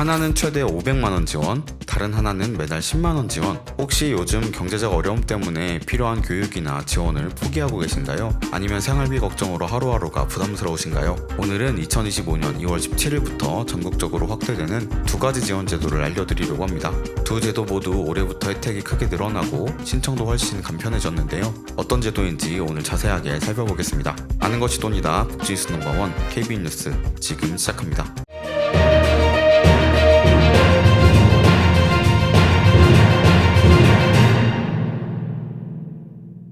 하나는 최대 500만원 지원, 다른 하나는 매달 10만원 지원. 혹시 요즘 경제적 어려움 때문에 필요한 교육이나 지원을 포기하고 계신가요? 아니면 생활비 걱정으로 하루하루가 부담스러우신가요? 오늘은 2025년 2월 17일부터 전국적으로 확대되는 두 가지 지원 제도를 알려드리려고 합니다. 두 제도 모두 올해부터 혜택이 크게 늘어나고 신청도 훨씬 간편해졌는데요. 어떤 제도인지 오늘 자세하게 살펴보겠습니다. 아는 것이 돈이다. 복지뉴스 넘버원 KB 뉴스 지금 시작합니다.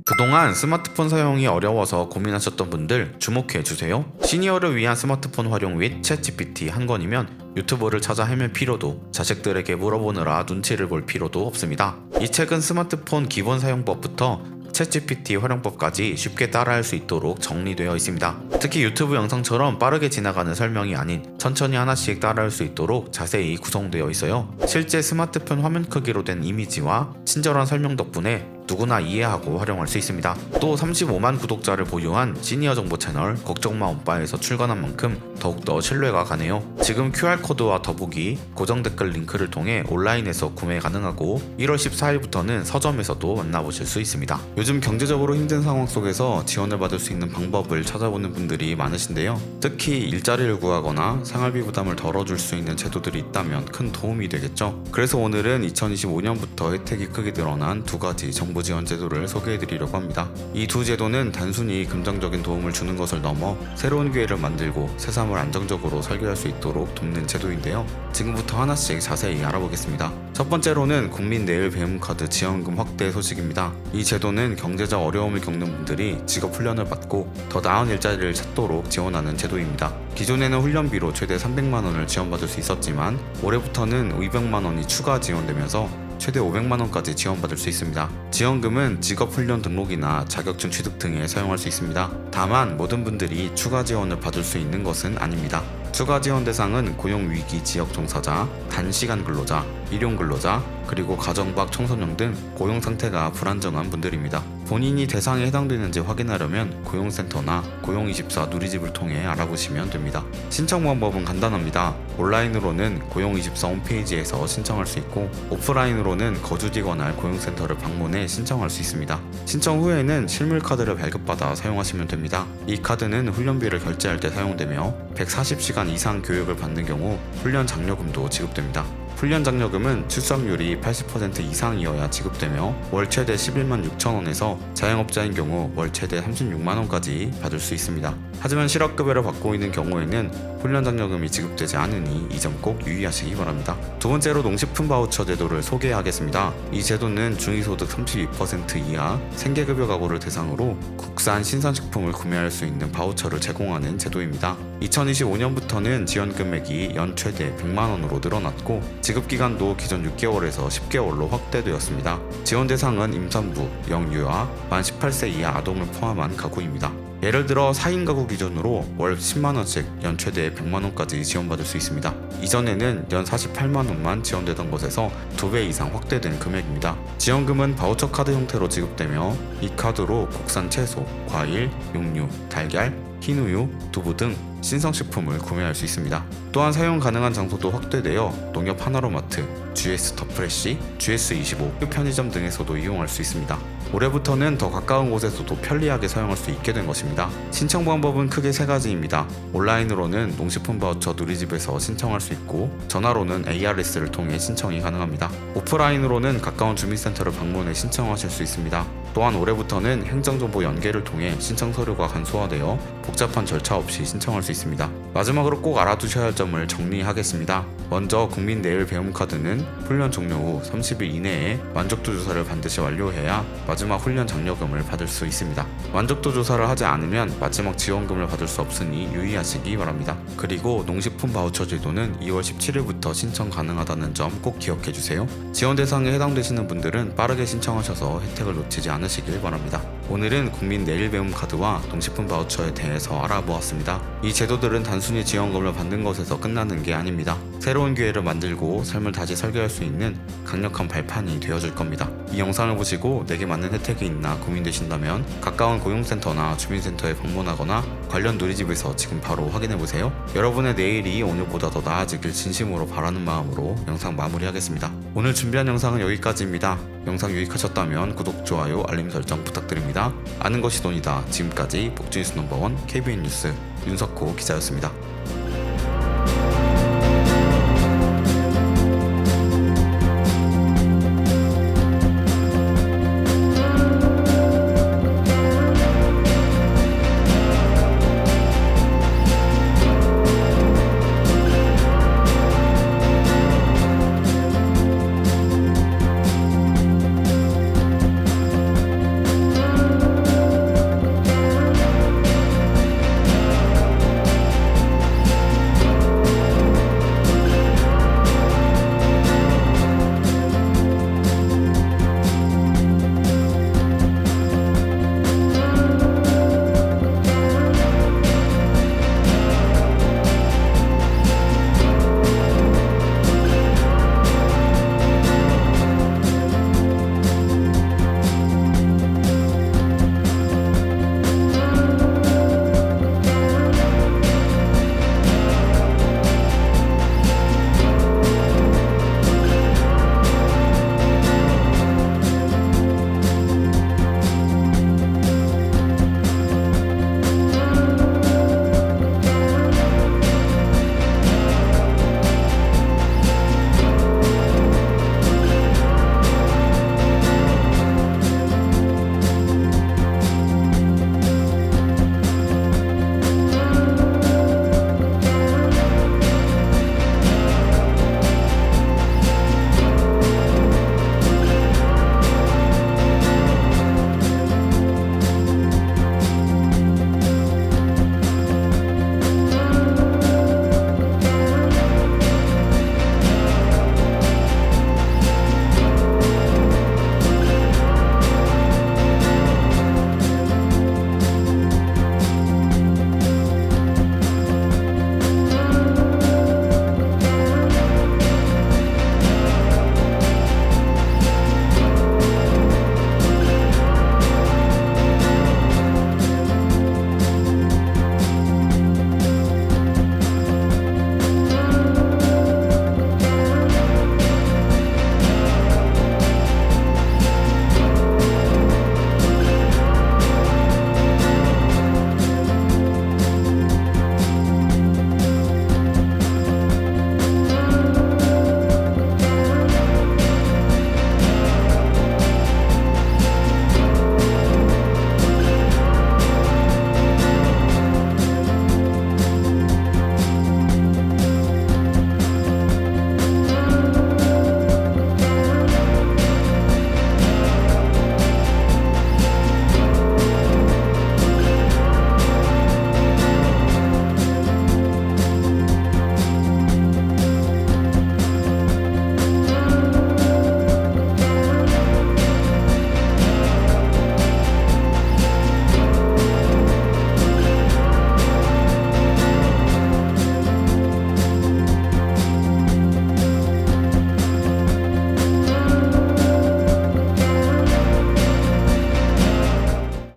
그동안 스마트폰 사용이 어려워서 고민하셨던 분들 주목해주세요. 시니어를 위한 스마트폰 활용 및 챗GPT 한 권이면 유튜브를 찾아 헤맬 필요도, 자식들에게 물어보느라 눈치를 볼 필요도 없습니다. 이 책은 스마트폰 기본 사용법부터 챗GPT 활용법까지 쉽게 따라할 수 있도록 정리되어 있습니다. 특히 유튜브 영상처럼 빠르게 지나가는 설명이 아닌 천천히 하나씩 따라할 수 있도록 자세히 구성되어 있어요. 실제 스마트폰 화면 크기로 된 이미지와 친절한 설명 덕분에 누구나 이해하고 활용할 수 있습니다. 또 35만 구독자를 보유한 시니어 정보 채널 걱정마 엄빠에서 출간한 만큼 더욱더 신뢰가 가네요. 지금 QR코드와 더보기, 고정 댓글 링크를 통해 온라인에서 구매 가능하고 1월 14일부터는 서점에서도 만나보실 수 있습니다. 요즘 경제적으로 힘든 상황 속에서 지원을 받을 수 있는 방법을 찾아보는 분들이 많으신데요. 특히 일자리를 구하거나 생활비 부담을 덜어줄 수 있는 제도들이 있다면 큰 도움이 되겠죠. 그래서 오늘은 2025년부터 혜택이 크게 늘어난 두 가지 정보 지원 제도를 소개해드리려고 합니다. 이 두 제도는 단순히 금전적인 도움을 주는 것을 넘어 새로운 기회를 만들고 새삼을 안정적으로 설계할 수 있도록 돕는 제도인데요. 지금부터 하나씩 자세히 알아보겠습니다. 첫 번째로는 국민 내일 배움카드 지원금 확대 소식입니다. 이 제도는 경제적 어려움을 겪는 분들이 직업 훈련을 받고 더 나은 일자리를 찾도록 지원하는 제도입니다. 기존에는 훈련비로 최대 300만원을 지원받을 수 있었지만 올해부터는 200만원이 추가 지원되면서 최대 500만원까지 지원받을 수 있습니다. 지원금은 직업훈련 등록이나 자격증 취득 등에 사용할 수 있습니다. 다만 모든 분들이 추가 지원을 받을 수 있는 것은 아닙니다. 추가 지원 대상은 고용위기 지역 종사자, 단시간 근로자, 일용 근로자, 그리고 가정 밖 청소년 등 고용 상태가 불안정한 분들입니다. 본인이 대상에 해당되는지 확인하려면 고용센터나 고용24 누리집을 통해 알아보시면 됩니다. 신청 방법은 간단합니다. 온라인으로는 고용24 홈페이지에서 신청할 수 있고 오프라인으로는 거주지 관할 고용센터를 방문해 신청할 수 있습니다. 신청 후에는 실물 카드를 발급받아 사용하시면 됩니다. 이 카드는 훈련비를 결제할 때 사용되며 140시간 이상 교육을 받는 경우 훈련 장려금도 지급됩니다. 훈련 장려금은 출석률이 80% 이상이어야 지급되며 월 최대 11만 6천원에서 자영업자인 경우 월 최대 36만원까지 받을 수 있습니다. 하지만 실업급여를 받고 있는 경우에는 훈련 장려금이 지급되지 않으니 이 점 꼭 유의하시기 바랍니다. 두 번째로 농식품 바우처 제도를 소개하겠습니다. 이 제도는 중위소득 32% 이하 생계급여 가구를 대상으로 국산 신선식품을 구매할 수 있는 바우처를 제공하는 제도입니다. 2025년부터는 지원 금액이 연 최대 100만원으로 늘어났고 지급기간도 기존 6개월에서 10개월로 확대되었습니다. 지원 대상은 임산부, 영유아, 만 18세 이하 아동을 포함한 가구입니다. 예를 들어 4인 가구 기준으로 월 10만원씩 연 최대 100만원까지 지원받을 수 있습니다. 이전에는 연 48만원만 지원되던 것에서 2배 이상 확대된 금액입니다. 지원금은 바우처 카드 형태로 지급되며 이 카드로 국산 채소, 과일, 육류, 달걀, 흰우유, 두부 등 신성식품을 구매할 수 있습니다. 또한 사용 가능한 장소도 확대되어 농협 하나로마트, GS 더 프레시, GS25 편의점 등에서도 이용할 수 있습니다. 올해부터는 더 가까운 곳에서도 편리하게 사용할 수 있게 된 것입니다. 신청 방법은 크게 세 가지입니다. 온라인으로는 농식품 바우처 누리집에서 신청할 수 있고 전화로는 ARS를 통해 신청이 가능합니다. 오프라인으로는 가까운 주민센터를 방문해 신청하실 수 있습니다. 또한 올해부터는 행정정보 연계를 통해 신청 서류가 간소화되어 복잡한 절차 없이 신청할 수 있습니다. 마지막으로 꼭 알아두셔야 할 점을 정리하겠습니다. 먼저 국민 내일 배움카드는 훈련 종료 후 30일 이내에 만족도 조사를 반드시 완료해야 마지막 훈련 장려금을 받을 수 있습니다. 만족도 조사를 하지 않으면 마지막 지원금을 받을 수 없으니 유의하시기 바랍니다. 그리고 농식품 바우처 제도는 2월 17일부터 신청 가능하다는 점 꼭 기억해주세요. 지원 대상에 해당되시는 분들은 빠르게 신청하셔서 혜택을 놓치지 않으시길 바랍니다. 오늘은 국민 내일 배움 카드와 농식품 바우처에 대해서 알아보았습니다. 이 제도들은 단순히 지원금을 받는 것에서 끝나는 게 아닙니다. 새로운 기회를 만들고 삶을 다시 설계할 수 있는 강력한 발판이 되어줄 겁니다. 이 영상을 보시고 내게 맞는 혜택이 있나 고민되신다면 가까운 고용센터나 주민센터에 방문하거나 관련 누리집에서 지금 바로 확인해보세요. 여러분의 내일이 오늘보다 더 나아지길 진심으로 바라는 마음으로 영상 마무리하겠습니다. 오늘 준비한 영상은 여기까지입니다. 영상 유익하셨다면 구독, 좋아요, 알림 설정 부탁드립니다. 아는 것이 돈이다. 지금까지 복지뉴스 넘버원 KBN 뉴스 윤석호 기자였습니다.